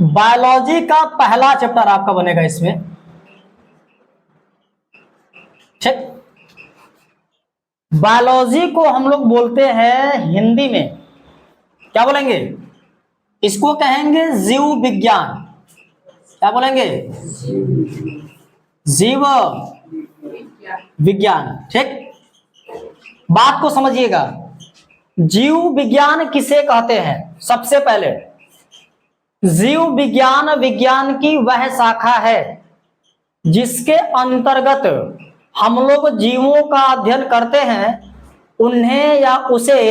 Biology का पहला chapter आपका बनेगा इसमें, ठीक। बायोलॉजी को हम लोग बोलते हैं हिंदी में, क्या बोलेंगे? इसको कहेंगे जीव विज्ञान। क्या बोलेंगे? जीव विज्ञान, ठीक। बात को समझिएगा, जीव विज्ञान किसे कहते हैं? सबसे पहले जीव विज्ञान विज्ञान की वह शाखा है जिसके अंतर्गत हम लोग जीवों का अध्ययन करते हैं, उन्हें या उसे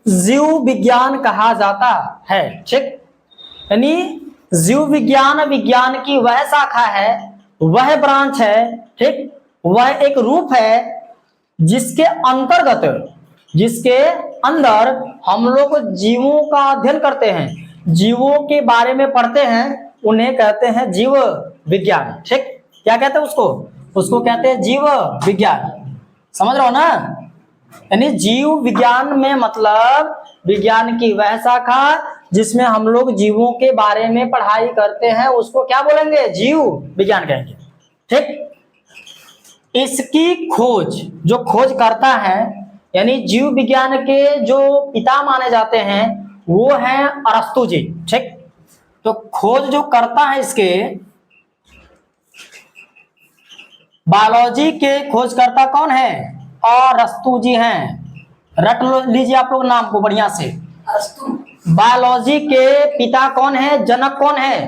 जीव विज्ञान कहा जाता है, ठीक। यानी जीव विज्ञान विज्ञान की वह शाखा है, वह ब्रांच है, ठीक, वह एक रूप है जिसके अंतर्गत, जिसके अंदर हम लोग जीवों का अध्ययन करते हैं, जीवों के बारे में पढ़ते हैं, उन्हें कहते हैं जीव विज्ञान, ठीक। क्या कहते हैं उसको? उसको कहते हैं जीव विज्ञान। समझ रहे हो ना? यानी जीव विज्ञान में मतलब विज्ञान की वह शाखा जिसमें हम लोग जीवों के बारे में पढ़ाई करते हैं, उसको क्या बोलेंगे? जीव विज्ञान कहेंगे, ठीक। इसकी खोज जो खोज करता है, यानी जीव विज्ञान के जो पिता माने जाते हैं वो हैं अरस्तु जी, ठीक। तो खोज जो करता है इसके, बायोलॉजी के खोजकर्ता कौन है? अरस्तु जी हैं। रट लीजिए आप लोग नाम को बढ़िया से। बायोलॉजी के पिता कौन है? जनक कौन है?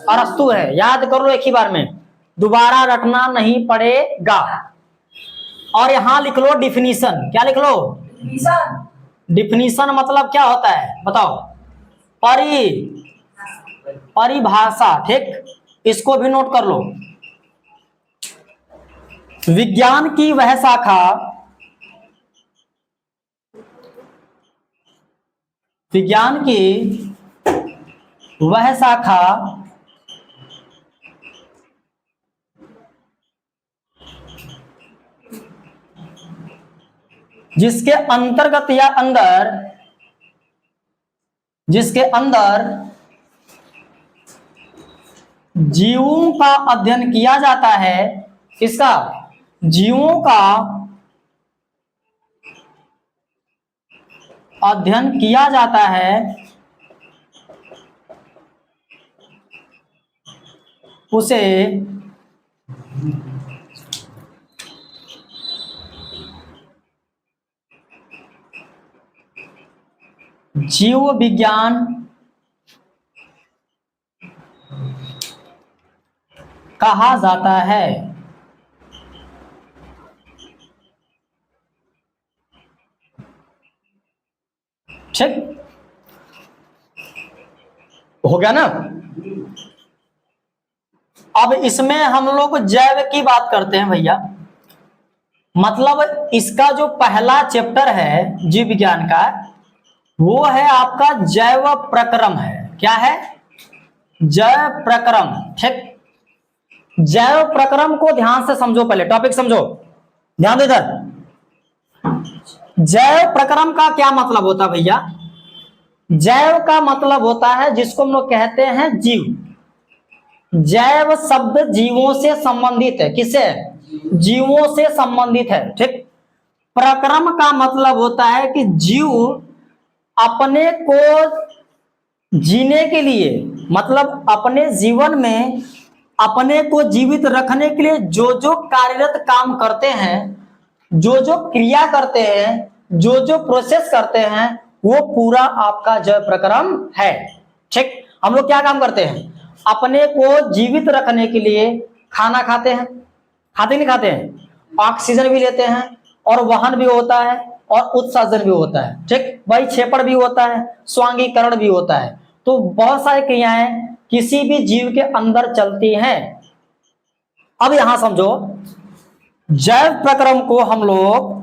अरस्तु है। याद कर लो एक ही बार में, दोबारा रटना नहीं पड़ेगा। और यहां लिख लो डिफिनीशन। क्या लिख लो? डिफिनीशन मतलब क्या होता है बताओ? परिभाषा, ठीक। इसको भी नोट कर लो। विज्ञान की वह शाखा, विज्ञान की वह शाखा जिसके अंतर्गत या अंदर, जिसके अंदर जीवों का अध्ययन किया जाता है। किसका? जीवों का अध्ययन किया जाता है, उसे जीव विज्ञान कहा जाता है, ठीक। हो गया ना? अब इसमें हम लोग जैव की बात करते हैं भैया। मतलब इसका जो पहला चैप्टर है जीव विज्ञान का, वो है आपका जैव प्रक्रम है। क्या है? जैव प्रक्रम, ठीक। जैव प्रक्रम को ध्यान से समझो, पहले टॉपिक समझो, ध्यान दो इधर। जैव प्रक्रम का क्या मतलब होता है भैया? जैव का मतलब होता है जिसको हम लोग कहते हैं जीव। जैव शब्द जीवों से संबंधित है। किससे? जीवों से संबंधित है, ठीक। प्रक्रम का मतलब होता है कि जीव अपने को जीने के लिए, मतलब अपने जीवन में अपने को जीवित रखने के लिए जो जो कार्यरत काम करते हैं, जो जो क्रिया करते हैं, जो जो प्रोसेस करते हैं, वो पूरा आपका जैव प्रक्रम है, ठीक। हम लोग क्या काम करते हैं? अपने को जीवित रखने के लिए खाना खाते हैं, खाते नहीं खाते हैं, ऑक्सीजन भी लेते हैं, और वहन भी होता है, और उत्सर्जन भी होता है, ठीक। भाई क्षेपण भी होता है, स्वांगीकरण भी होता है। तो बहुत सारी क्रियाएं किसी भी जीव के अंदर चलती हैं। अब यहां समझो, जैव प्रक्रम को हम लोग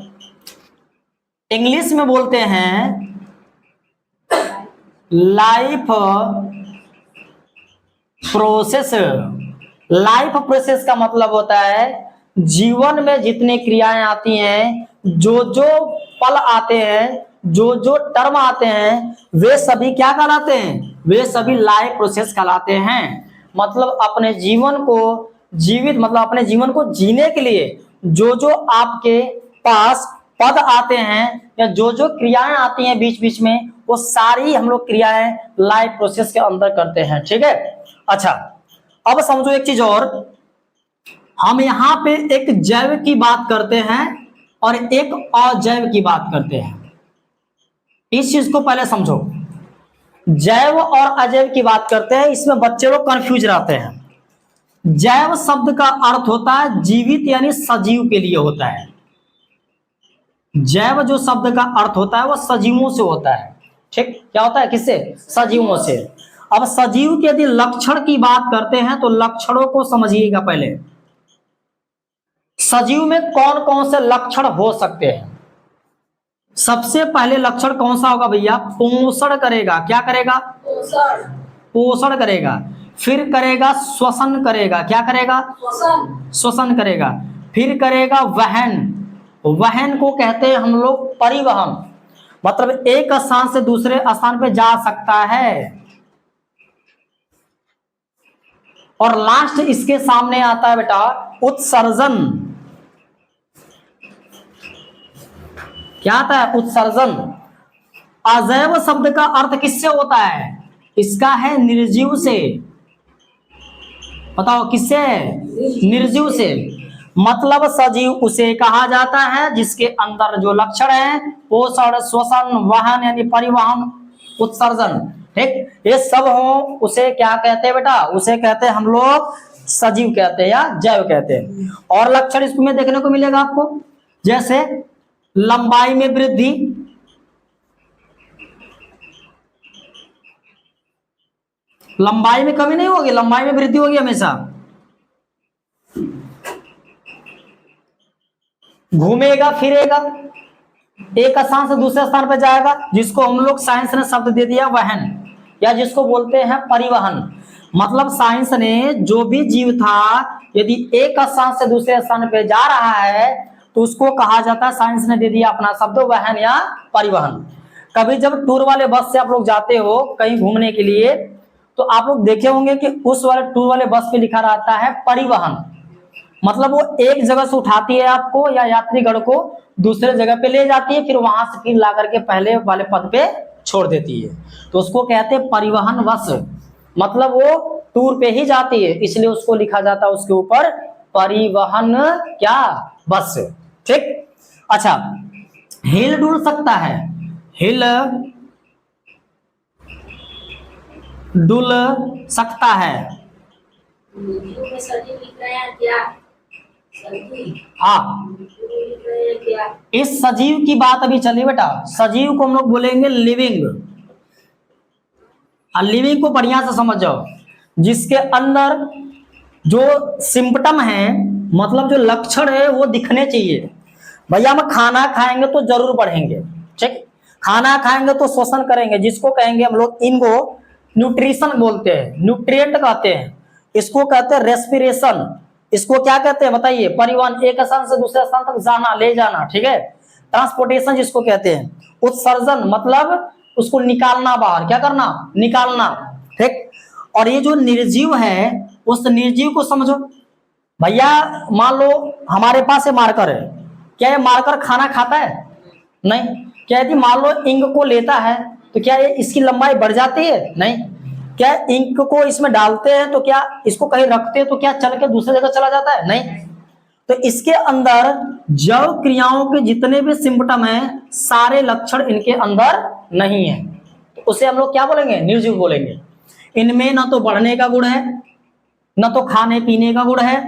इंग्लिश में बोलते हैं लाइफ प्रोसेस। लाइफ प्रोसेस का मतलब होता है जीवन में जितनी क्रियाएं आती हैं, जो जो पल आते हैं, जो जो टर्म आते हैं, वे सभी क्या कहलाते हैं? वे सभी लाइफ प्रोसेस कहलाते हैं। मतलब अपने जीवन को जीवित, मतलब अपने जीवन को जीने के लिए जो जो आपके पास पद आते हैं या जो जो क्रियाएं आती हैं बीच बीच में, वो सारी हम लोग क्रियाएं लाइफ प्रोसेस के अंदर करते हैं। ठीक है। अच्छा, अब समझो एक चीज और, हम यहाँ पे एक जैव की बात करते हैं और एक अजैव की बात करते हैं। इस चीज को पहले समझो। जैव और अजैव की बात करते हैं, इसमें बच्चे लोग कंफ्यूज रहते हैं। जैव शब्द का अर्थ होता है जीवित यानी सजीव के लिए होता है। जैव जो शब्द का अर्थ होता है वो सजीवों से होता है। ठीक, क्या होता है, किससे? सजीवों से। अब सजीव के यदि लक्षण की बात करते हैं तो लक्षणों को समझिएगा पहले। सजीव में कौन कौन से लक्षण हो सकते हैं? सबसे पहले लक्षण कौन सा होगा भैया? पोषण करेगा। क्या करेगा? पोषण करेगा। फिर करेगा श्वसन करेगा। क्या करेगा? श्वसन करेगा। फिर करेगा वहन। वहन को कहते हैं हम लोग परिवहन, मतलब एक स्थान से दूसरे स्थान पे जा सकता है। और लास्ट इसके सामने आता है बेटा उत्सर्जन। क्या आता है? उत्सर्जन। अजैव शब्द का अर्थ किससे होता है? इसका है निर्जीव से। बताओ किससे? निर्जीव से। मतलब सजीव उसे कहा जाता है जिसके अंदर जो लक्षण है पोषण, श्वसन, वहन यानी परिवहन, उत्सर्जन, ठीक, ये सब हो, उसे क्या कहते हैं बेटा? उसे कहते हैं हम लोग सजीव कहते हैं या जैव कहते हैं। और लक्षण इसमें देखने को मिलेगा आपको, जैसे लंबाई में वृद्धि, लंबाई में कमी नहीं होगी, लंबाई में वृद्धि होगी हमेशा। घूमेगा फिरेगा, एक स्थान से दूसरे स्थान पर जाएगा, जिसको हम लोग साइंस ने शब्द दे दिया वहन, या जिसको बोलते हैं परिवहन। मतलब साइंस ने जो भी जीव था यदि एक स्थान से दूसरे स्थान पर जा रहा है तो उसको कहा जाता है, साइंस ने दे दिया अपना शब्द वहन या परिवहन। कभी जब टूर वाले बस से आप लोग जाते हो कहीं घूमने के लिए तो आप लोग देखे होंगे कि उस वाले टूर वाले बस पे लिखा रहता है परिवहन, मतलब वो एक जगह से उठाती है आपको या यात्रीगण को दूसरे जगह पे ले जाती है, फिर वहां से फिर ला करके पहले वाले पद पे छोड़ देती है, तो उसको कहते हैं परिवहन बस। मतलब वो टूर पे ही जाती है, इसलिए उसको लिखा जाता है उसके ऊपर परिवहन क्या? बस। ठीक। अच्छा, हिल डुल सकता है, हिल डुल सकता है। हाँ, इस सजीव की बात अभी चली बेटा। सजीव को हम लोग बोलेंगे लिविंग। लिविंग को बढ़िया से समझ जाओ, जिसके अंदर जो सिम्पटम है, मतलब जो लक्षण है वो दिखने चाहिए। भैया हम खाना खाएंगे तो जरूर बढ़ेंगे, ठीक, खाना खाएंगे तो श्वसन करेंगे, जिसको कहेंगे हम लोग, इनको न्यूट्रिशन बोलते हैं, न्यूट्रिएंट कहते हैं, इसको कहते हैं रेस्पिरेशन, इसको क्या कहते हैं बताइए? परिवहन, एक स्थान से दूसरे स्थान तक जाना, ले जाना, ठीक है, ट्रांसपोर्टेशन जिसको कहते हैं। उत्सर्जन मतलब उसको निकालना बाहर, क्या करना? निकालना, ठीक। और ये जो निर्जीव है उस निर्जीव को समझो। भैया मान लो हमारे पास ये मार्कर है, क्या ये मार्कर खाना खाता है? नहीं। क्या यदि मान लो इंक को लेता है तो क्या ये इसकी लंबाई बढ़ जाती है? नहीं। क्या इंक को इसमें डालते हैं तो क्या इसको कहीं रखते हैं तो क्या चल के दूसरी जगह चला जाता है? नहीं। तो इसके अंदर जैव क्रियाओं के जितने भी सिम्पटम हैं सारे लक्षण इनके अंदर नहीं है, तो उसे हम लोग क्या बोलेंगे? निर्जीव बोलेंगे। इनमें न तो बढ़ने का गुण है, न तो खाने पीने का गुण है,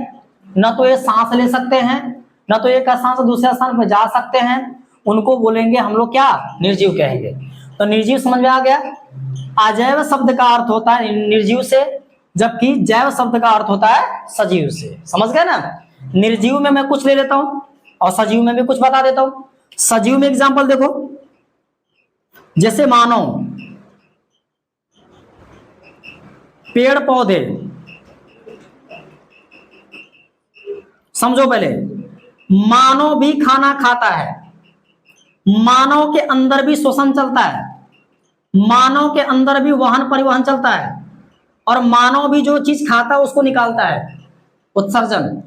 न तो ये सांस ले सकते हैं, न तो एक स्थान से दूसरे स्थान पर जा सकते हैं, उनको बोलेंगे हम लोग क्या? निर्जीव कहेंगे। तो निर्जीव समझ में आ गया। अजैव शब्द का अर्थ होता है निर्जीव से, जबकि जैव शब्द का अर्थ होता है सजीव से। समझ गए ना? निर्जीव में मैं कुछ ले लेता हूं और सजीव में भी कुछ बता देता हूं। सजीव में एग्जांपल देखो, जैसे मानो पेड़ पौधे, समझो पहले, मानव भी खाना खाता है, मानव के अंदर भी श्वसन चलता है, मानव के अंदर भी वाहन परिवहन चलता है, और मानव भी जो चीज खाता है उसको निकालता है, उत्सर्जन।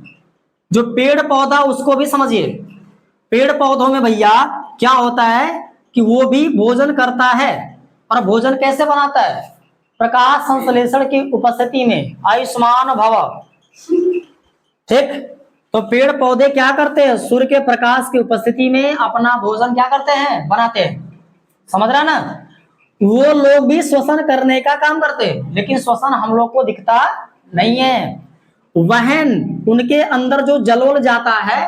जो पेड़ पौधा, उसको भी समझिए, पेड़ पौधों में भैया क्या होता है कि वो भी भोजन करता है, और भोजन कैसे बनाता है? प्रकाश संश्लेषण की उपस्थिति में, आयुष्मान भव। ठीक, तो पेड़ पौधे क्या करते हैं? सूर्य के प्रकाश की उपस्थिति में अपना भोजन क्या करते हैं? बनाते हैं। समझ रहा ना? वो लोग भी श्वसन करने का काम करते हैं, लेकिन श्वसन हम लोग को दिखता नहीं है। वहन उनके अंदर जो जलोल जाता है,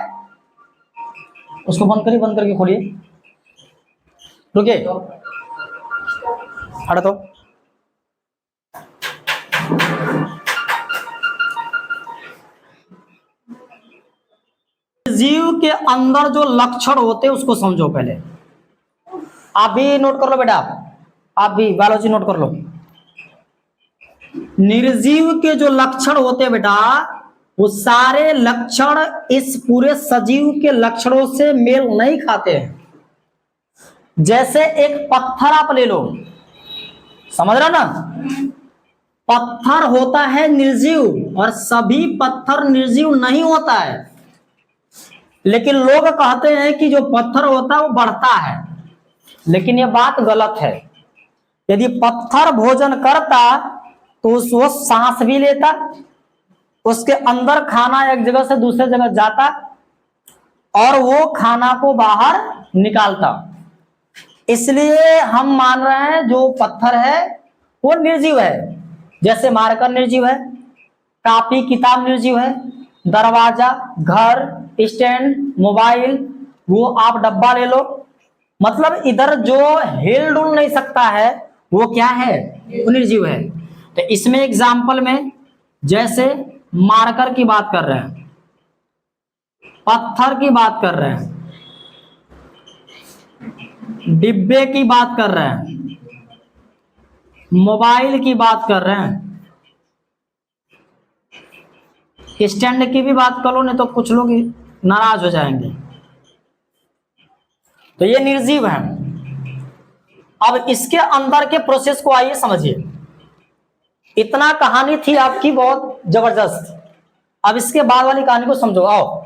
उसको बंद करिए, बंद करके खोलिए, रुकिए, हट तो। जीव के अंदर जो लक्षण होते हैं उसको समझो पहले। आप भी नोट कर लो बेटा, आप भी बायोलॉजी नोट कर लो। निर्जीव के जो लक्षण होते हैं बेटा, वो सारे लक्षण इस पूरे सजीव के लक्षणों से मेल नहीं खाते हैं। जैसे एक पत्थर आप ले लो, समझ रहा ना? पत्थर होता है निर्जीव, और सभी पत्थर निर्जीव नहीं होता है। लेकिन लोग कहते हैं कि जो पत्थर होता है वो बढ़ता है, लेकिन ये बात गलत है। यदि पत्थर भोजन करता तो वो सांस भी लेता, उसके अंदर खाना एक जगह से दूसरे जगह जाता, और वो खाना को बाहर निकालता। इसलिए हम मान रहे हैं जो पत्थर है वो निर्जीव है। जैसे मार्कर निर्जीव है, कापी किताब निर्जीव है, दरवाजा, घर, स्टैंड, मोबाइल, वो आप डब्बा ले लो, मतलब इधर जो हिल डुल नहीं सकता है वो क्या है? वो निर्जीव है। तो इसमें एग्जाम्पल में जैसे मार्कर की बात कर रहे हैं, पत्थर की बात कर रहे हैं, डिब्बे की बात कर रहे हैं, मोबाइल की बात कर रहे हैं, स्टैंड की भी बात कर लो, नहीं तो कुछ लोग नाराज हो जाएंगे। तो ये निर्जीव है। अब इसके अंदर के प्रोसेस को आइए समझिए। इतना कहानी थी आपकी बहुत जबरदस्त। अब इसके बाद वाली कहानी को समझो। आओ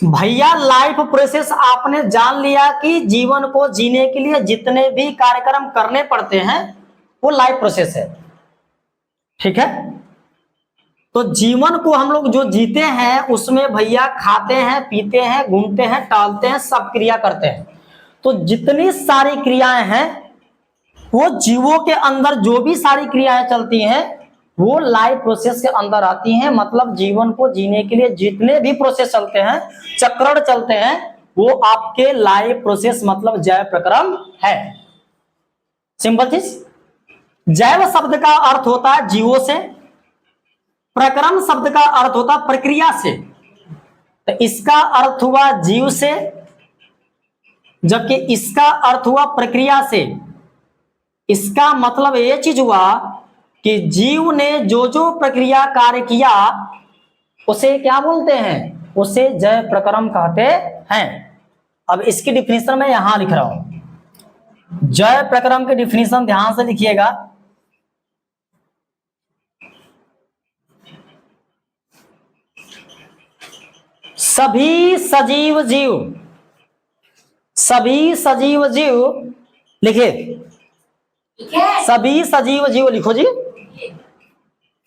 भैया, लाइफ प्रोसेस आपने जान लिया कि जीवन को जीने के लिए जितने भी कार्यक्रम करने पड़ते हैं वो लाइफ प्रोसेस है। ठीक है? तो जीवन को हम लोग जो जीते हैं उसमें भैया खाते हैं, पीते हैं, घूमते हैं, टहलते हैं, सब क्रिया करते हैं। तो जितनी सारी क्रियाएं हैं वो जीवों के अंदर जो भी सारी क्रियाएं चलती हैं वो लाइफ प्रोसेस के अंदर आती हैं। मतलब जीवन को जीने के लिए जितने भी प्रोसेस चलते हैं, चक्रण चलते हैं, वो आपके लाइफ प्रोसेस मतलब जैव प्रक्रम है। सिंपल चीज। जैव शब्द का अर्थ होता है जीवों से, प्रक्रम शब्द का अर्थ होता है प्रक्रिया से। तो इसका अर्थ हुआ जीव से, जबकि इसका अर्थ हुआ प्रक्रिया से। इसका मतलब ये चीज हुआ कि जीव ने जो जो प्रक्रिया कार्य किया उसे क्या बोलते हैं? उसे जैव प्रक्रम कहते हैं। अब इसकी डिफिनेशन मैं यहां लिख रहा हूं। जैव प्रक्रम की डिफिनेशन ध्यान से लिखिएगा। सभी सजीव जीव, सभी सजीव जीव, लिखिए सभी सजीव जीव, लिखो जी।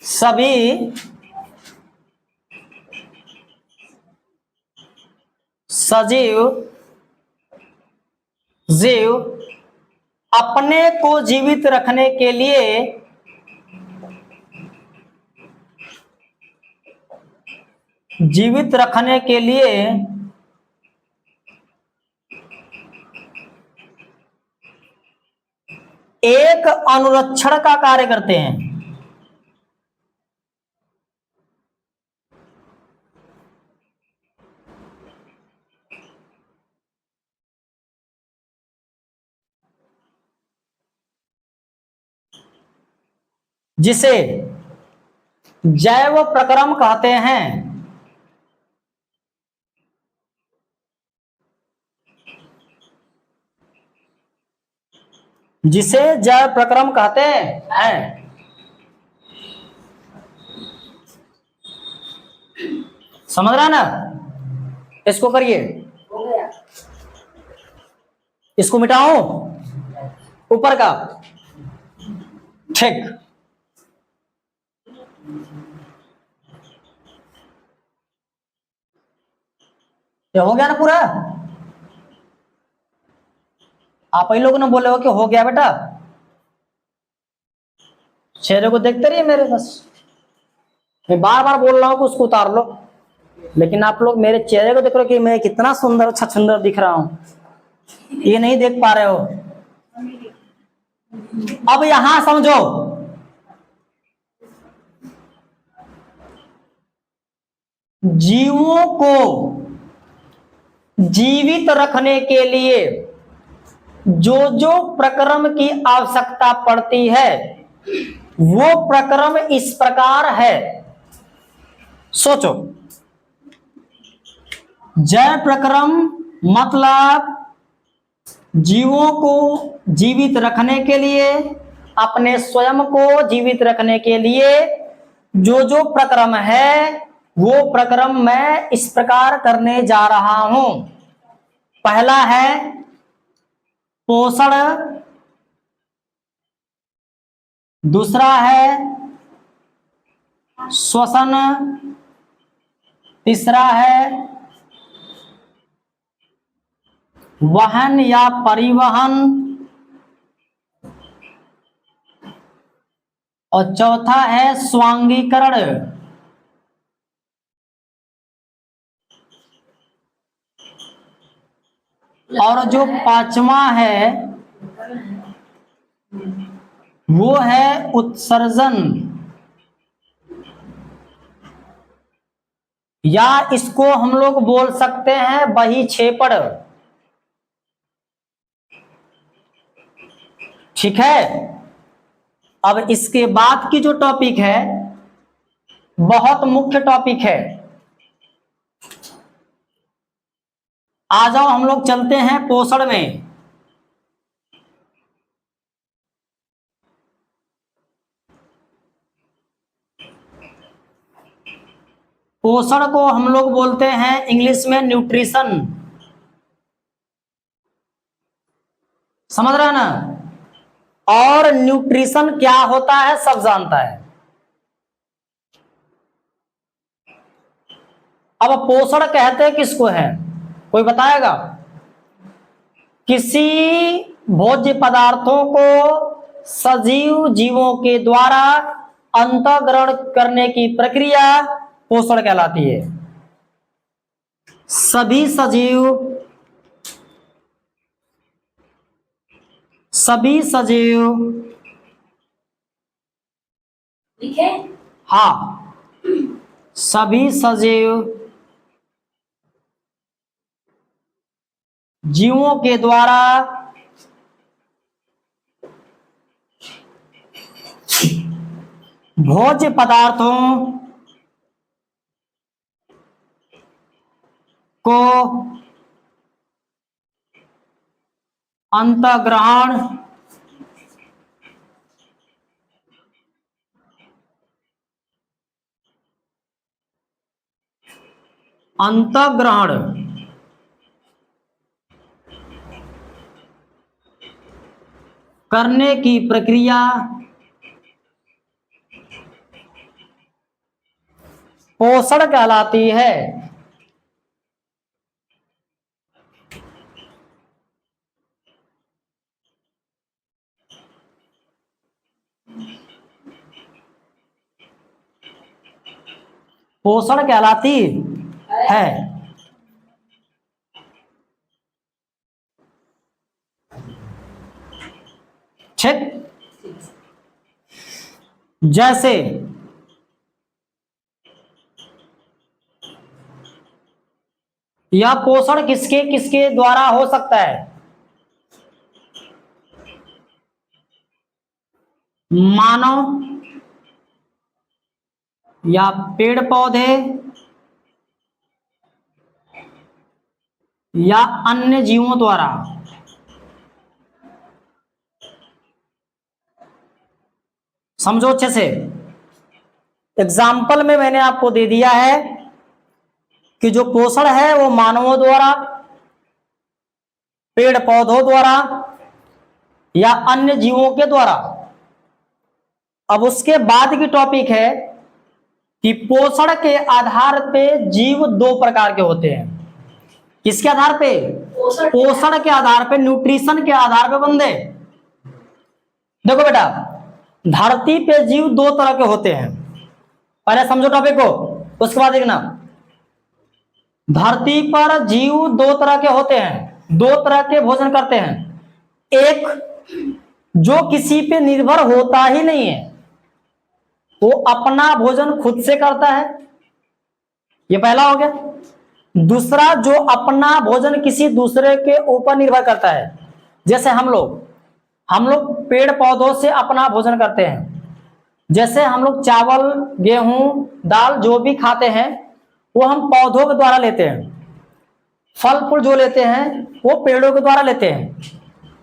सभी सजीव जीव अपने को जीवित रखने के लिए एक अनुरक्षण का कार्य करते हैं। जिसे जैव प्रक्रम कहते हैं। जिसे जड़ प्रक्रम कहते हैं। समझ रहा है ना? इसको करिए, इसको मिटाओ ऊपर का, ठीक। ये हो गया ना पूरा? आप ही लोग ने बोले हो कि हो गया बेटा, चेहरे को देखते रहिए मेरे, बस मैं बार बार बोल रहा हूं कि उसको उतार लो, लेकिन आप लोग मेरे चेहरे को देख रहे हो कि मैं कितना सुंदर अच्छा सुंदर दिख रहा हूं, ये नहीं देख पा रहे हो। अब यहां समझो, जीवों को जीवित रखने के लिए जो जो प्रक्रम की आवश्यकता पड़ती है वो प्रक्रम इस प्रकार है। सोचो, जय प्रक्रम मतलब जीवों को जीवित रखने के लिए, अपने स्वयं को जीवित रखने के लिए जो जो प्रक्रम है वो प्रक्रम मैं इस प्रकार करने जा रहा हूं। पहला है पोषण, दूसरा है श्वसन, तीसरा है वहन या परिवहन, और चौथा है स्वांगीकरण। और जो पांचवा है वो है उत्सर्जन, या इसको हम लोग बोल सकते हैं बहिक्षेपण। ठीक है? अब इसके बाद की जो टॉपिक है बहुत मुख्य टॉपिक है। आ जाओ हम लोग चलते हैं पोषण में। पोषण को हम लोग बोलते हैं इंग्लिश में न्यूट्रिशन। समझ रहे हैं ना? और न्यूट्रिशन क्या होता है सब जानता है। अब पोषण कहते किसको है, कोई बताएगा? किसी भोज्य पदार्थों को सजीव जीवों के द्वारा अंतःग्रहण करने की प्रक्रिया पोषण कहलाती है। सभी सजीव लिखे? हाँ, सभी सजीव जीवों के द्वारा भोज्य पदार्थों को अंतःग्रहण करने की प्रक्रिया पोषण कहलाती है। पोषण कहलाती है। ठीक? जैसे यह पोषण किसके किसके द्वारा हो सकता है? मानव या पेड़ पौधे या अन्य जीवों द्वारा। समझो अच्छे से। एग्जाम्पल में मैंने आपको दे दिया है कि जो पोषण है वो मानवों द्वारा, पेड़ पौधों द्वारा या अन्य जीवों के द्वारा। अब उसके बाद की टॉपिक है कि पोषण के आधार पे जीव दो प्रकार के होते हैं। किसके आधार पे? पोषण के आधार पे, न्यूट्रिशन के आधार पे बंदे। देखो बेटा, धरती पे जीव दो तरह के होते हैं। पहले समझो टॉपिक को, उसके बाद देखना। धरती पर जीव दो तरह के होते हैं, दो तरह के भोजन करते हैं। एक जो किसी पे निर्भर होता ही नहीं है, वो अपना भोजन खुद से करता है, ये पहला हो गया। दूसरा जो अपना भोजन किसी दूसरे के ऊपर निर्भर करता है। जैसे हम लोग पेड़ पौधों से अपना भोजन करते हैं। जैसे हम लोग चावल, गेहूं, दाल जो भी खाते हैं वो हम पौधों के द्वारा लेते हैं। फल फूल जो लेते हैं वो पेड़ों के द्वारा लेते हैं।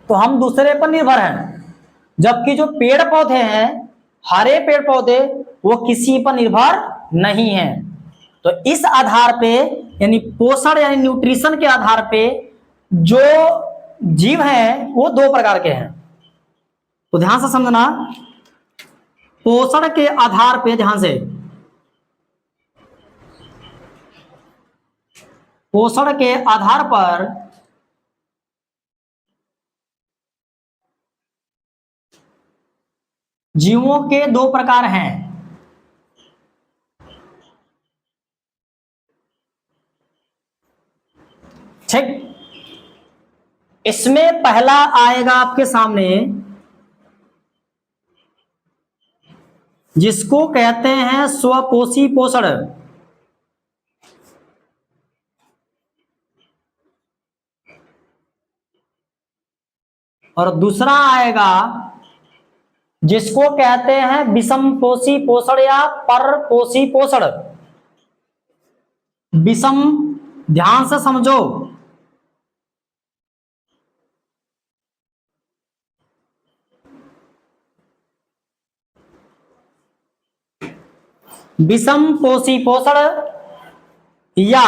तो हम दूसरे पर निर्भर हैं। जबकि जो पेड़ पौधे हैं, हरे पेड़ पौधे, वो किसी पर निर्भर नहीं है। तो इस आधार पे, यानी पोषण यानी न्यूट्रिशन के आधार पे जो जीव हैं वो दो प्रकार के हैं। तो ध्यान से समझना, पोषण के आधार पे, ध्यान से, पोषण के आधार पर जीवों के दो प्रकार हैं। ठीक, इसमें पहला आएगा आपके सामने, जिसको कहते हैं स्वपोषी पोषण। और दूसरा आएगा जिसको कहते हैं विषम पोषी पोषण या परपोषी पोषण। विषम, ध्यान से समझो, विषम पोषी पोषण या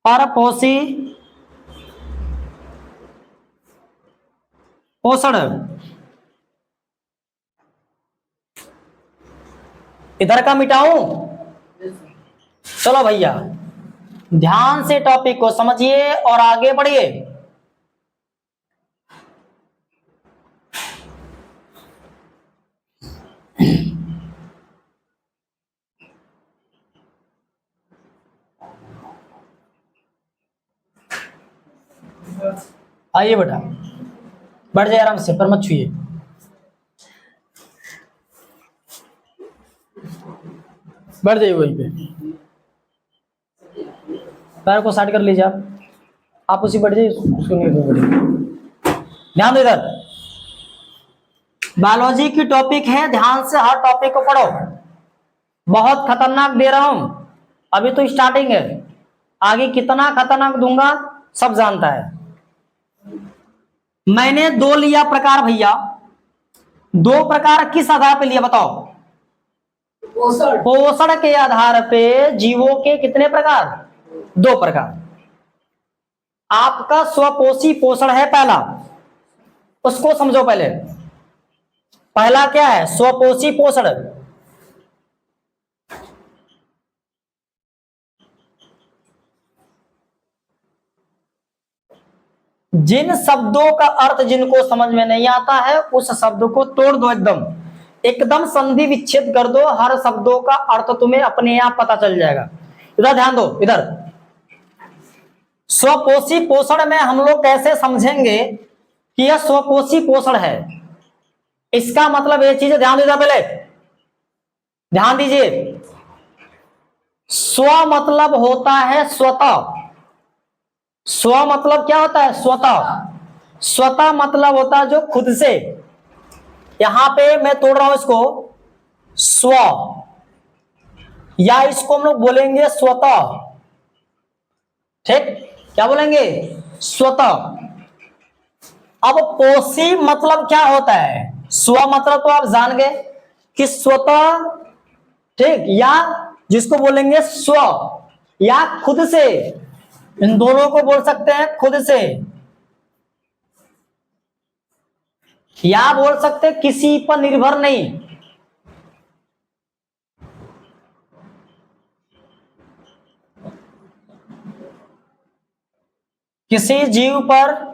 परपोषी पोषण। इधर का मिटाऊं? चलो भैया, ध्यान से टॉपिक को समझिए और आगे बढ़िए। आइए बेटा, बढ़ जाए आराम से, पर मत छूइए। बढ़ जाइए वहीं पे, पैर को साइड कर लीजिए। आप उसी बढ़ जाइए, उसको नहीं बढ़िए। ध्यान दो, इधर बायोलॉजी की टॉपिक है, ध्यान से हर टॉपिक को पढ़ो। बहुत खतरनाक दे रहा हूं, अभी तो स्टार्टिंग है, आगे कितना खतरनाक दूंगा सब जानता है। मैंने दो लिया प्रकार भैया, दो प्रकार किस आधार पे लिया बताओ? पोषण के आधार पे जीवों के कितने प्रकार? दो प्रकार। आपका स्वपोषी पोषण है पहला, उसको समझो पहले। पहला क्या है? स्वपोषी पोषण। जिन शब्दों का अर्थ जिनको समझ में नहीं आता है उस शब्द को तोड़ दो, एकदम एकदम संधि विच्छेद कर दो। हर शब्दों का अर्थ तुम्हें अपने आप पता चल जाएगा। इधर ध्यान दो, इधर स्वपोषी पोषण में हम लोग कैसे समझेंगे कि यह स्वपोषी पोषण है? इसका मतलब ये चीज ध्यान दीजिए, पहले ध्यान दीजिए। स्व मतलब होता है स्वतः। स्व मतलब क्या होता है? स्वतः। स्वतः मतलब होता है जो खुद से। यहां पे मैं तोड़ रहा हूं इसको, स्व, या इसको हम लोग बोलेंगे स्वतः। ठीक, क्या बोलेंगे? स्वतः। अब पोषी मतलब क्या होता है? स्व मतलब तो आप जान गए कि स्वतः, ठीक, या जिसको बोलेंगे स्व या खुद से, इन दोनों को बोल सकते हैं खुद से, या बोल सकते हैं किसी पर निर्भर नहीं। किसी जीव पर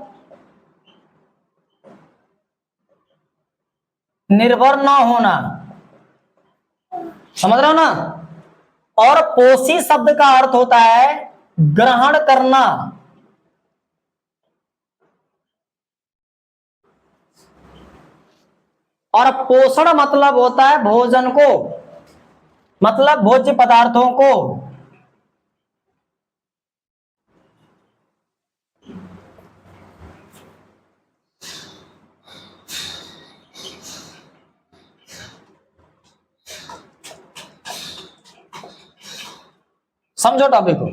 निर्भर ना होना, समझ रहे हो ना? और पोषी शब्द का अर्थ होता है ग्रहण करना। और पोषण मतलब होता है भोजन को, मतलब भोज्य पदार्थों को। समझो टॉपिक को,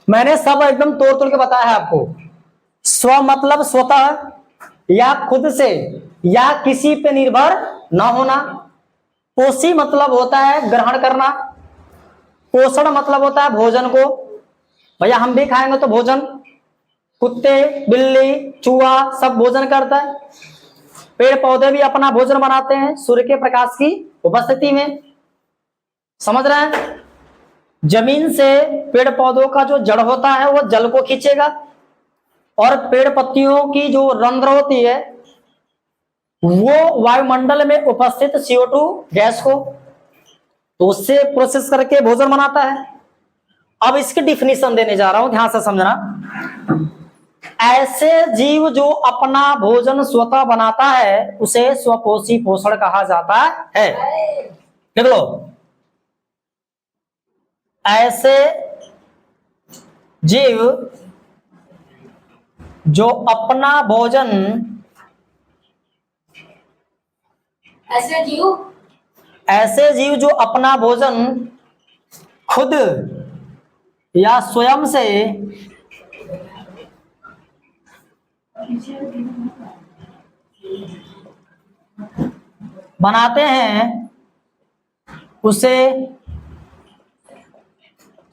मैंने सब एकदम तोड़ तोड़ के बताया है आपको। स्व मतलब स्वतः या खुद से या किसी पे निर्भर न होना। पोषी मतलब होता है ग्रहण करना। पोषण मतलब होता है भोजन को। भैया हम भी खाएंगे तो भोजन, कुत्ते बिल्ली चूहा सब भोजन करता है। पेड़ पौधे भी अपना भोजन बनाते हैं सूर्य के प्रकाश की उपस्थिति में, समझ रहे हैं? जमीन से पेड़ पौधों का जो जड़ होता है वो जल को खींचेगा, और पेड़ पत्तियों की जो रंध्र होती है वो वायुमंडल में उपस्थित CO2 गैस को, तो उससे प्रोसेस करके भोजन बनाता है। अब इसकी डिफिनीशन देने जा रहा हूं, ध्यान से समझना। ऐसे जीव जो अपना भोजन स्वतः बनाता है उसे स्वपोषी पोषण कहा जाता है। देख लो, ऐसे जीव जो अपना भोजन, ऐसे जीव जो अपना भोजन खुद या स्वयं से बनाते हैं उसे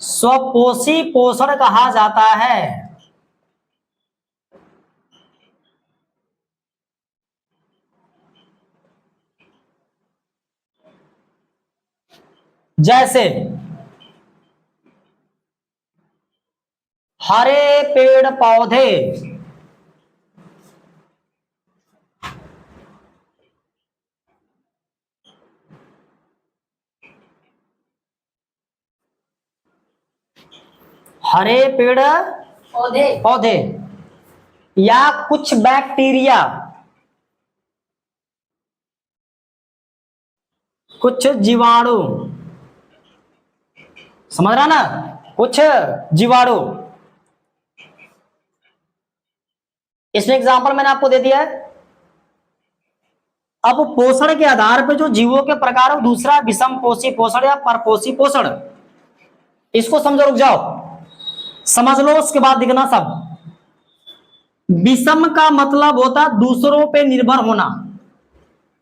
स्वपोषी पोषण कहा जाता है। जैसे हरे पेड़ पौधे हरे पेड़ पौधे या कुछ बैक्टीरिया, कुछ जीवाणु, समझ रहा ना? कुछ जीवाणु, इसमें एग्जांपल मैंने आपको दे दिया है। अब पोषण के आधार पर जो जीवों के प्रकार, दूसरा विषम पोषी पोषण या परपोषी पोषण, इसको समझो, रुक जाओ समझ लो उसके बाद दिखना सब। विषम का मतलब होता दूसरों पे निर्भर होना,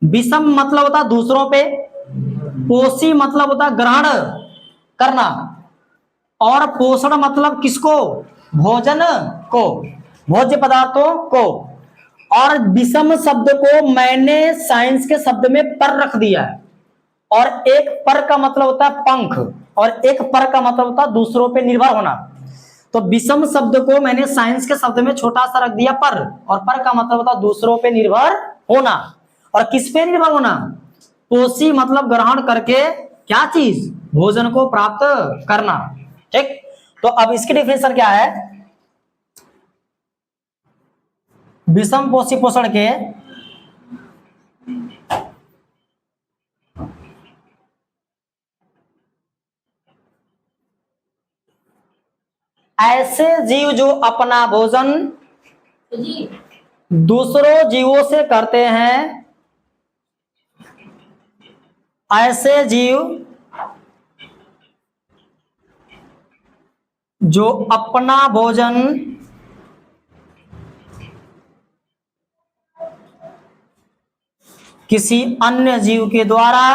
विषम मतलब होता दूसरों पे, पोषी मतलब होता ग्रहण करना, और पोषण मतलब किसको? भोजन को, भोज्य पदार्थों को। और विषम शब्द को मैंने साइंस के शब्द में पर रख दिया है, और एक पर का मतलब होता है पंख, और एक पर का मतलब होता है दूसरों पे निर्भर होना। तो विषम शब्द को मैंने साइंस के शब्द में छोटा सा रख दिया पर, और पर का मतलब होता है दूसरों पे निर्भर होना। और किस पे निर्भर होना? पोषी मतलब ग्रहण करके क्या चीज? भोजन को प्राप्त करना। ठीक, तो अब इसकी डिफिनेशन क्या है? विषम पोषी पोषण के ऐसे जीव जो अपना भोजन दूसरों जीवों से करते हैं, ऐसे जीव जो अपना भोजन किसी अन्य जीव के द्वारा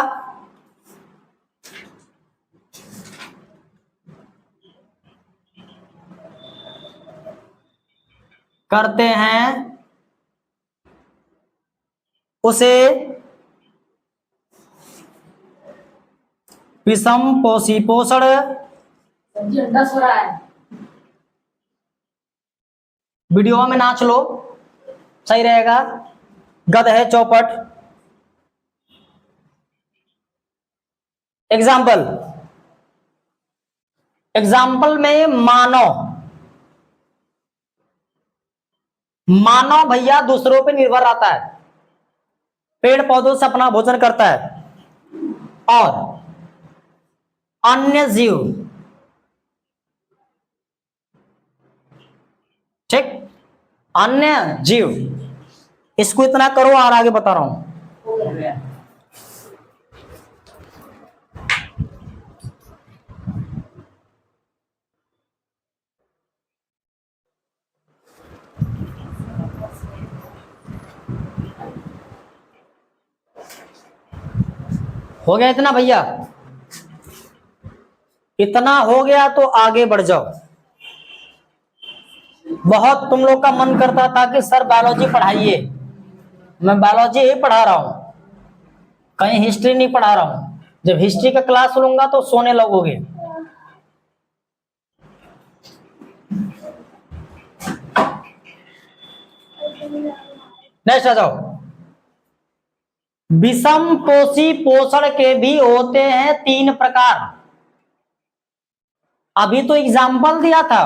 करते हैं उसे विषम पोषी पोषण वीडियो में नाच लो, सही रहेगा। गद है चौपट। एग्जाम्पल में मानव भैया दूसरों पे निर्भर रहता है, पेड़ पौधों से अपना भोजन करता है, और अन्य जीव, ठीक, अन्य जीव, इसको इतना करो और आगे बता रहा हूं। हो गया इतना भैया? इतना हो गया तो आगे बढ़ जाओ। बहुत तुम लोग का मन करता था कि सर बायोलॉजी पढ़ाइए, मैं बायोलॉजी ही पढ़ा रहा हूं, कहीं हिस्ट्री नहीं पढ़ा रहा हूं। जब हिस्ट्री का क्लास लूंगा तो सोने लगोगे। नेक्स्ट आ जाओ। विषम पोषी पोषण के भी होते हैं 3 प्रकार। अभी तो एग्जाम्पल दिया था,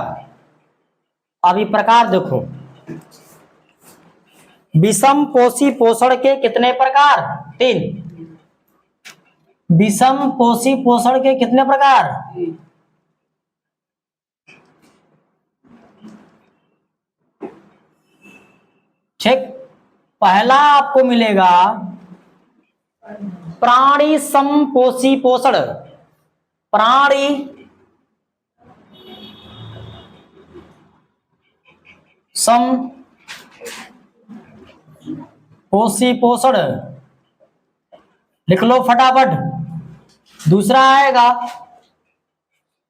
अभी प्रकार देखो। विषम पोषी पोषण के कितने प्रकार? 3। विषम पोषी पोषण के कितने प्रकार? ठीक। पहला आपको मिलेगा प्राणी समपोषी पोषण। प्राणी समपोषी पोषण, लिख लो फटाफट। दूसरा आएगा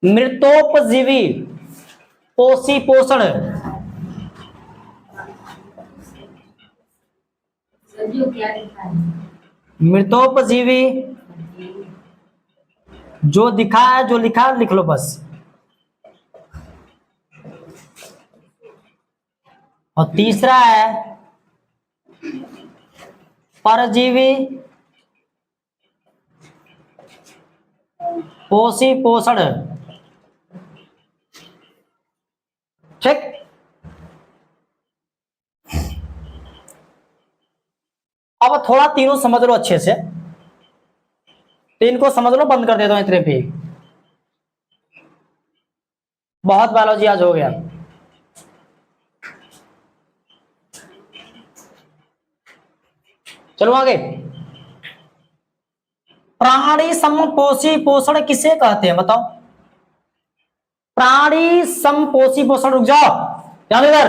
मृतोपजीवी पोषी पोषण। मृतोपजीवी जो दिखा है, जो लिखा लिख लो बस। और तीसरा है परजीवी पोषी पोषण। ठीक। अब थोड़ा तीनों समझ लो अच्छे से, तीन को समझ लो, बंद कर देता हूं इतने पे। बहुत बायोलॉजी आज हो गया। चलो आगे। प्राणी समपोषी पोषण किसे कहते हैं बताओ? प्राणी समपोषी पोषण, रुक जाओ ध्यान इधर।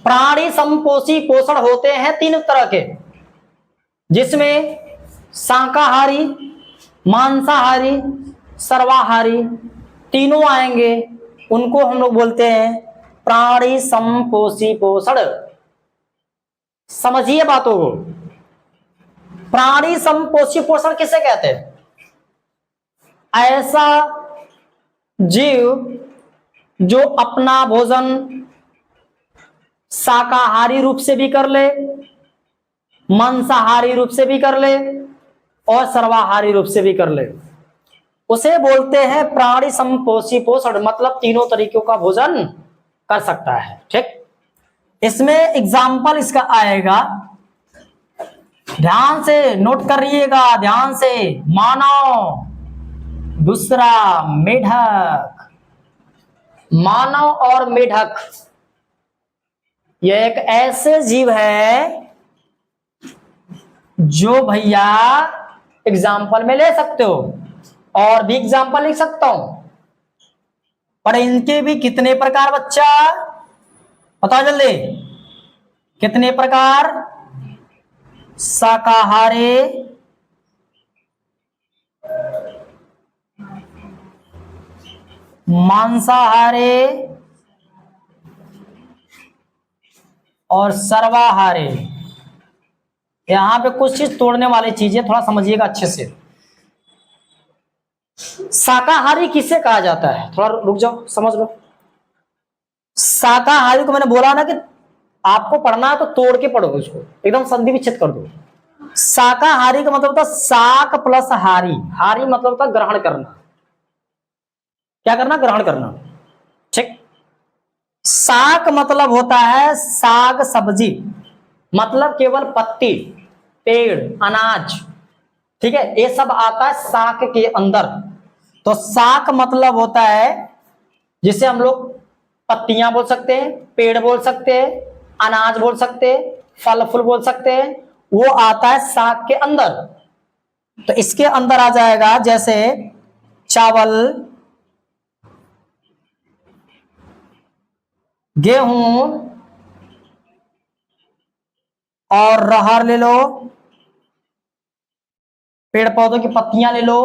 प्राणी समपोषी पोषण होते हैं 3 तरह के, जिसमें शाकाहारी, मांसाहारी, सर्वाहारी तीनों आएंगे। उनको हम लोग बोलते हैं प्राणी समपोषी पोषण। समझिए बातों को। प्राणी समपोषी पोषण किसे कहते हैं? ऐसा जीव जो अपना भोजन शाकाहारी रूप से भी कर ले, मांसाहारी रूप से भी कर ले, और सर्वाहारी रूप से भी कर ले, उसे बोलते हैं प्राणी समपोषी पोषण। मतलब तीनों तरीकों का भोजन कर सकता है। ठीक। इसमें एग्जाम्पल इसका आएगा, ध्यान से नोट करिएगा, ध्यान से। मानव, दूसरा मेढक। मानव और मेढक यह एक ऐसे जीव है जो भैया एग्जाम्पल में ले सकते हो, और भी एग्जाम्पल लिख सकता हूं, पर इनके भी कितने प्रकार बच्चा बताओ जल्दी, कितने प्रकार? शाकाहारी, मांसाहारी और सर्वाहारी। यहां पे कुछ चीज तोड़ने वाली चीजें थोड़ा समझिएगा अच्छे से। शाकाहारी किसे कहा जाता है? थोड़ा रुक जाओ, समझ लो। शाकाहारी को मैंने बोला ना कि आपको पढ़ना है तो तोड़ के पढ़ो, इसको एकदम संधि विच्छेद कर दो। शाकाहारी का मतलब होता है शाक प्लस हारी। हारी मतलब होता है ग्रहण करना। क्या करना? ग्रहण करना। ठीक। शाक मतलब होता है साग सब्जी, मतलब केवल पत्ती, पेड़, अनाज। ठीक है, ये सब आता है शाक के अंदर। तो शाक मतलब होता है जिसे हम लोग पत्तियां बोल सकते हैं, पेड़ बोल सकते हैं, अनाज बोल सकते हैं, फल फूल बोल सकते हैं, वो आता है शाक के अंदर। तो इसके अंदर आ जाएगा जैसे चावल, गेहूं और रहर ले लो, पेड़ पौधों की पत्तियां ले लो।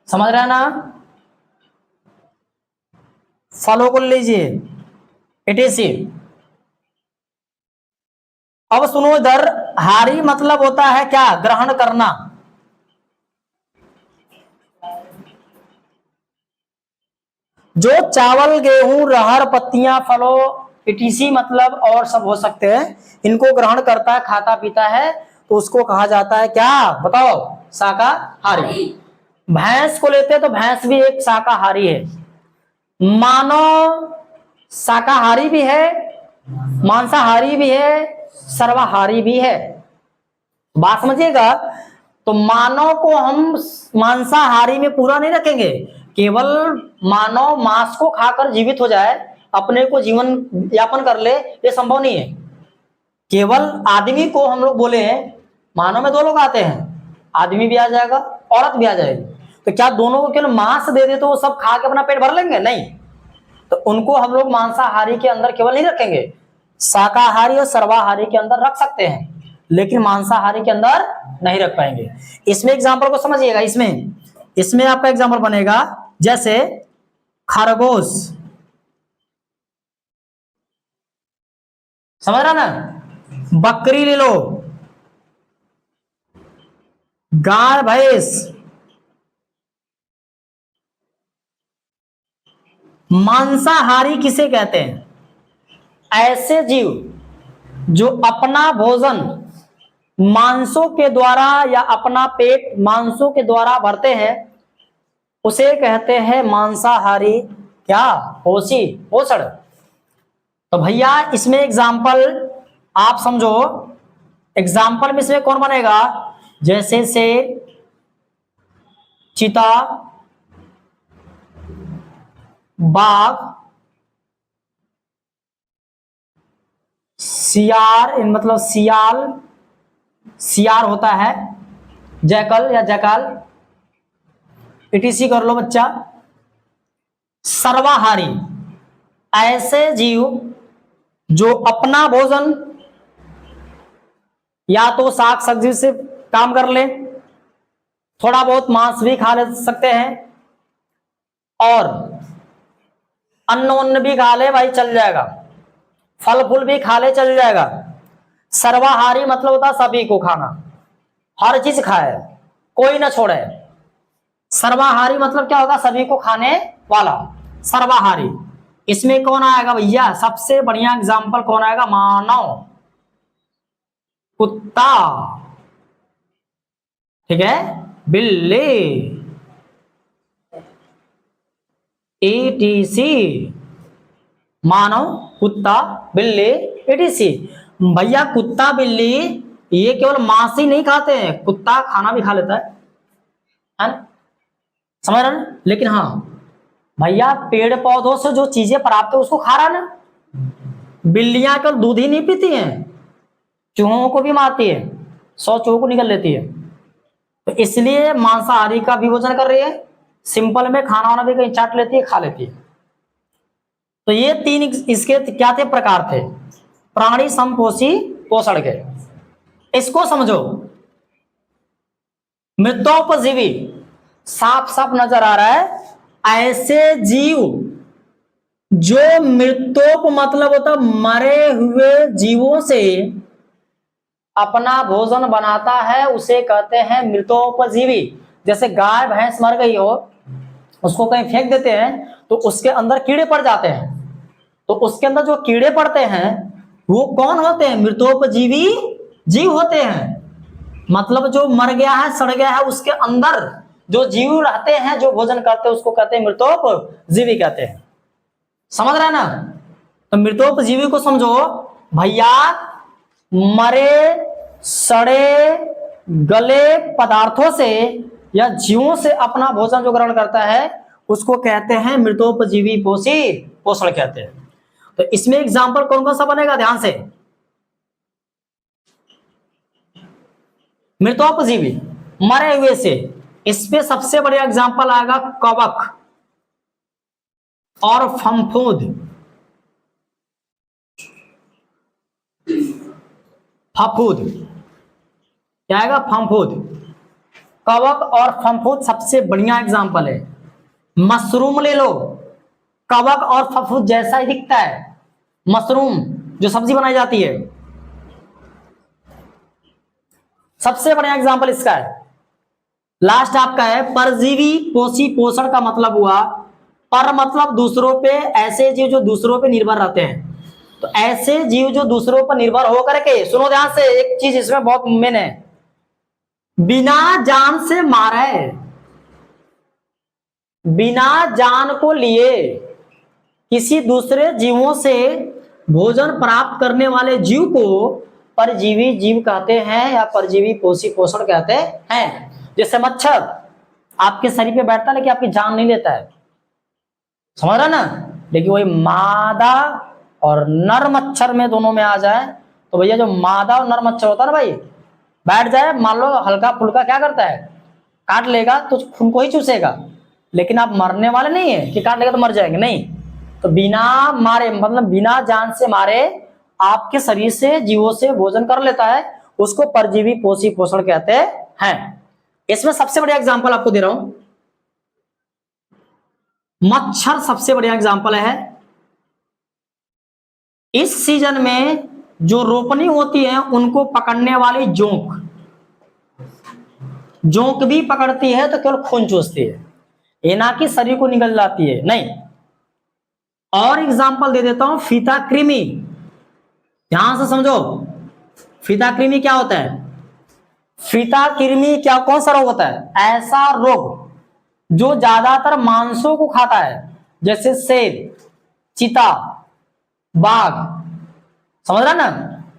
समझ रहे हैं ना? फलों को लीजिए, इटीसी। अब सुनो इधर, हारी मतलब होता है क्या? ग्रहण करना। जो चावल, गेहूं, रहर, पत्तियां, फलों, इटीसी मतलब और सब हो सकते हैं, इनको ग्रहण करता है, खाता पीता है, तो उसको कहा जाता है क्या? बताओ। शाकाहारी। भैंस को लेते हैं तो भैंस भी एक शाकाहारी है। मानव शाकाहारी भी है, मांसाहारी भी है, सर्वाहारी भी है। बात समझिएगा। तो मानव को हम मांसाहारी में पूरा नहीं रखेंगे। केवल मानव मांस को खाकर जीवित हो जाए, अपने को जीवन यापन कर ले, ये संभव नहीं है। केवल आदमी को हम लोग बोले हैं, मानव में दो लोग आते हैं, आदमी भी आ जाएगा, औरत भी आ जाएगी। तो क्या दोनों को केवल मांस दे दे तो वो सब खा के अपना पेट भर लेंगे? नहीं। तो उनको हम लोग मांसाहारी के अंदर केवल नहीं रखेंगे, शाकाहारी और सर्वाहारी के अंदर रख सकते हैं, लेकिन मांसाहारी के अंदर नहीं रख पाएंगे। इसमें एग्जाम्पल को समझिएगा। इसमें आपका एग्जाम्पल बनेगा जैसे खरगोश, समझ रहा ना? बकरी ले लो, गाय भैंस। मांसाहारी किसे कहते हैं? ऐसे जीव जो अपना भोजन मांसों के द्वारा या अपना पेट मांसों के द्वारा भरते हैं, उसे कहते हैं मांसाहारी। क्या? पोषण। तो भैया इसमें एग्जाम्पल आप समझो। एग्जाम्पल में इसमें कौन बनेगा? जैसे शेर, चीता, बाघ, सियार, मतलब सियार होता है, जैकल या जैकाल, इटीसी कर लो बच्चा। सर्वाहारी ऐसे जीव जो अपना भोजन या तो साग सब्जी से काम कर ले, थोड़ा बहुत मांस भी खा ले सकते हैं, और अन्न भी खा ले भाई चल जाएगा, फल फूल भी खा ले चल जाएगा। सर्वाहारी मतलब होता है सभी को खाना, हर चीज खाए, कोई ना छोड़े। सर्वाहारी मतलब क्या होगा? सभी को खाने वाला, सर्वाहारी। इसमें कौन आएगा भैया? सबसे बढ़िया एग्जाम्पल कौन आएगा? मानव, कुत्ता, ठीक है, बिल्ली, ईटीसी। मानव, कुत्ता, बिल्ली, ईटीसी। भैया कुत्ता बिल्ली ये केवल मांस ही नहीं खाते हैं, कुत्ता खाना भी खा लेता है ना? समझ रहे ना? लेकिन हाँ भैया पेड़ पौधों से जो चीजें प्राप्त है उसको खा रहा ना। बिल्लियां केवल दूध ही नहीं पीती हैं, चूहों को भी मारती है, 100 चूहों को निकल लेती है। तो इसलिए मांसाहारी का भी भोजन कर रही है, सिंपल में खाना वाना भी कहीं चाट लेती है, खा लेती है। तो ये तीन इसके क्या थे, प्रकार थे, प्राणी समपोषी पोषण के। इसको समझो, मृतोपजीवी साफ साफ नजर आ रहा है, ऐसे जीव जो मृतोप मतलब होता मरे हुए जीवों से अपना भोजन बनाता है, उसे कहते हैं मृतोपजीवी। जैसे गाय भैंस मर गई हो, उसको कहीं फेंक देते हैं तो उसके अंदर कीड़े पड़ जाते हैं, तो उसके अंदर जो कीड़े पड़ते हैं वो कौन होते हैं, मृतोपजीवी जीव होते हैं। मतलब जो मर गया है, सड़ गया है, उसके अंदर जो जीव रहते हैं, जो भोजन करते हैं, उसको कहते हैं मृतोपजीवी कहते हैं। समझ रहे हैं ना? तो मृतोपजीवी को समझो भैया, मरे सड़े गले पदार्थों से या जीवों से अपना भोजन जो ग्रहण करता है उसको कहते हैं मृतोपजीवी पोषण कहते हैं। तो इसमें एग्जाम्पल कौन कौन सा बनेगा, ध्यान से। मृतोपजीवी मरे हुए से, इस पे सबसे बढ़िया एग्जाम्पल आएगा कवक और फफूंद। फफूंद क्या आएगा, फफूंद। कवक और फफूंद सबसे बढ़िया एग्जाम्पल है। मशरूम ले लो, कवक और फफूंद जैसा ही दिखता है। मशरूम जो सब्जी बनाई जाती है, सबसे बढ़िया एग्जाम्पल इसका है। लास्ट आपका है परजीवी पोषी पोषण का मतलब हुआ, पर मतलब दूसरों पे, ऐसे जीव जो दूसरों पे निर्भर रहते हैं। तो ऐसे जीव जो दूसरों पर निर्भर होकर के, सुनो ध्यान से, एक चीज इसमें बहुत मेन है, बिना जान से मारे, बिना जान को लिए किसी दूसरे जीवों से भोजन प्राप्त करने वाले जीव को परजीवी जीव कहते हैं या परजीवी पोषी पोषण कहते हैं। जैसे मच्छर आपके शरीर पे बैठता है लेकिन आपकी जान नहीं लेता है, समझ रहा ना? लेकिन वही मादा और नर मच्छर में दोनों में आ जाए तो भैया जो मादा और नर मच्छर होता है ना भाई, बैठ जाए, मान लो हल्का फुल्का क्या करता है, काट लेगा तो खून को ही चूसेगा, लेकिन आप मरने वाले नहीं है कि काट लेगा तो मर जाएंगे, नहीं। तो बिना मारे मतलब बिना जान से मारे आपके शरीर से जीवों से भोजन कर लेता है, उसको परजीवी पोषी पोषण कहते हैं। इसमें सबसे बढ़िया एग्जांपल आपको दे रहा हूं, मच्छर सबसे बढ़िया एग्जांपल है। इस सीजन में जो रोपनी होती है उनको पकड़ने वाली जोंक, जोंक भी पकड़ती है तो केवल खून चूसती है, ये ना कि शरीर को निगल जाती है, नहीं। और एग्जांपल दे देता हूं, फीता कृमि, ध्यान से समझो। फीता कृमि क्या होता है? फीता कृमि क्या, कौन सा रोग होता है? ऐसा रोग जो ज्यादातर मांसों को खाता है, जैसे शेर, चीता, बाघ, समझ रहा ना?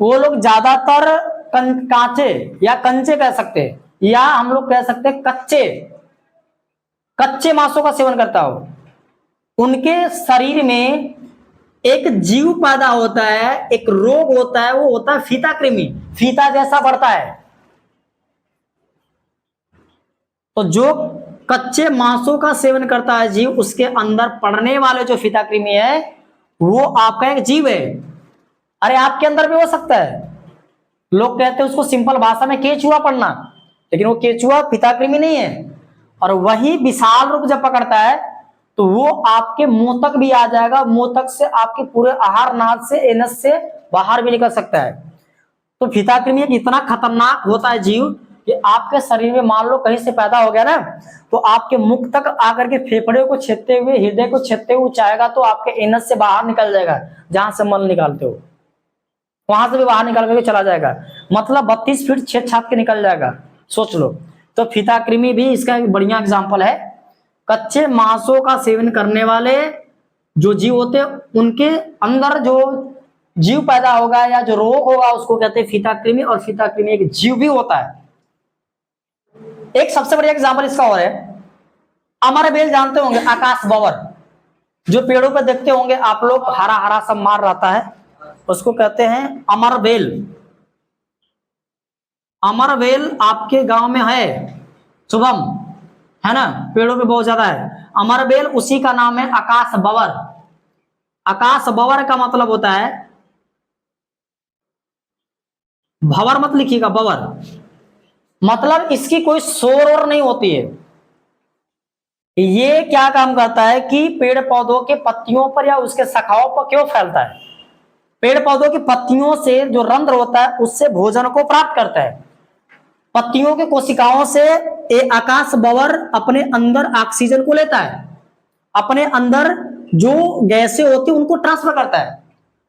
वो लोग ज्यादातर कांचे या कंचे कह सकते हैं, या हम लोग कह सकते हैं कच्चे मांसों का सेवन करता हो। उनके शरीर में एक जीव पैदा होता है, एक रोग होता है, वो होता है फीता कृमि, फीता जैसा बढ़ता है। तो जो कच्चे मांसों का सेवन करता है जीव, उसके अंदर पड़ने वाले जो फीता कृमि है वो आपका एक जीव है। अरे आपके अंदर भी हो सकता है, लोग कहते हैं उसको सिंपल भाषा में केचुआ पड़ना, लेकिन वो केचुआ फीता कृमि नहीं है। और वही विशाल रूप जब पकड़ता है तो वो आपके मुंह तक भी आ जाएगा, मुंह तक से आपके पूरे आहार नाल से, एनस से बाहर भी निकल सकता है। तो फीता कृमि एक इतना खतरनाक होता है जीव कि आपके शरीर में मान लो कहीं से पैदा हो गया ना, तो आपके मुख तक आकर के फेफड़े को छेदते हुए, हृदय को छेदते हुए चाहेगा तो आपके एनस से बाहर निकल जाएगा, जहां से मल निकालते हो वहां से भी बाहर निकाल करके चला जाएगा, मतलब 32 फीट छेद छाप के निकल जाएगा, सोच लो। तो फीता कृमि भी इसका एक बढ़िया एग्जाम्पल है। कच्चे मांसों का सेवन करने वाले जो जीव होते हैं, उनके अंदर जो जीव पैदा होगा या जो रोग होगा उसको कहते हैं फीता कृमि, और फीता कृमि एक जीव भी होता है। एक सबसे बढ़िया एग्जाम्पल इसका और है, अमरबेल जानते होंगे, आकाश बवर, जो पेड़ों पर देखते होंगे आप लोग, हरा हरा सब मार रहता है, उसको कहते हैं अमरबेल। अमरबेल आपके गांव में है शुभम, है ना? पेड़ों पे बहुत ज्यादा है अमरबेल, उसी का नाम है आकाश बवर। आकाश बवर का मतलब होता है, भवर मत लिखिएगा, बवर मतलब इसकी कोई शोर और नहीं होती है। ये क्या काम करता है कि पेड़ पौधों के पत्तियों पर या उसके शाखाओं पर क्यों फैलता है? पेड़ पौधों की पत्तियों से जो रंध्र होता है उससे भोजन को प्राप्त करता है। पत्तियों के कोशिकाओं से एक आकाश बवर अपने अंदर ऑक्सीजन को लेता है, अपने अंदर जो गैसें होती है उनको ट्रांसफर करता है,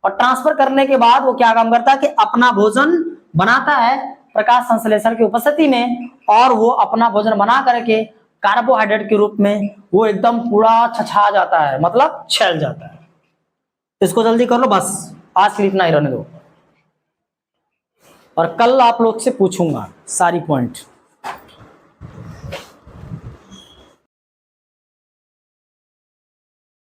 और ट्रांसफर करने के बाद वो क्या काम करता है कि अपना भोजन बनाता है प्रकाश संश्लेषण की उपस्थिति में, और वो अपना भोजन बना करके कार्बोहाइड्रेट के रूप में वो एकदम पूरा छछा जाता है, मतलब छैल जाता है। इसको जल्दी कर लो, बस आज के लिए इतना ही रहने दो, और कल आप लोग से पूछूंगा सारी पॉइंट।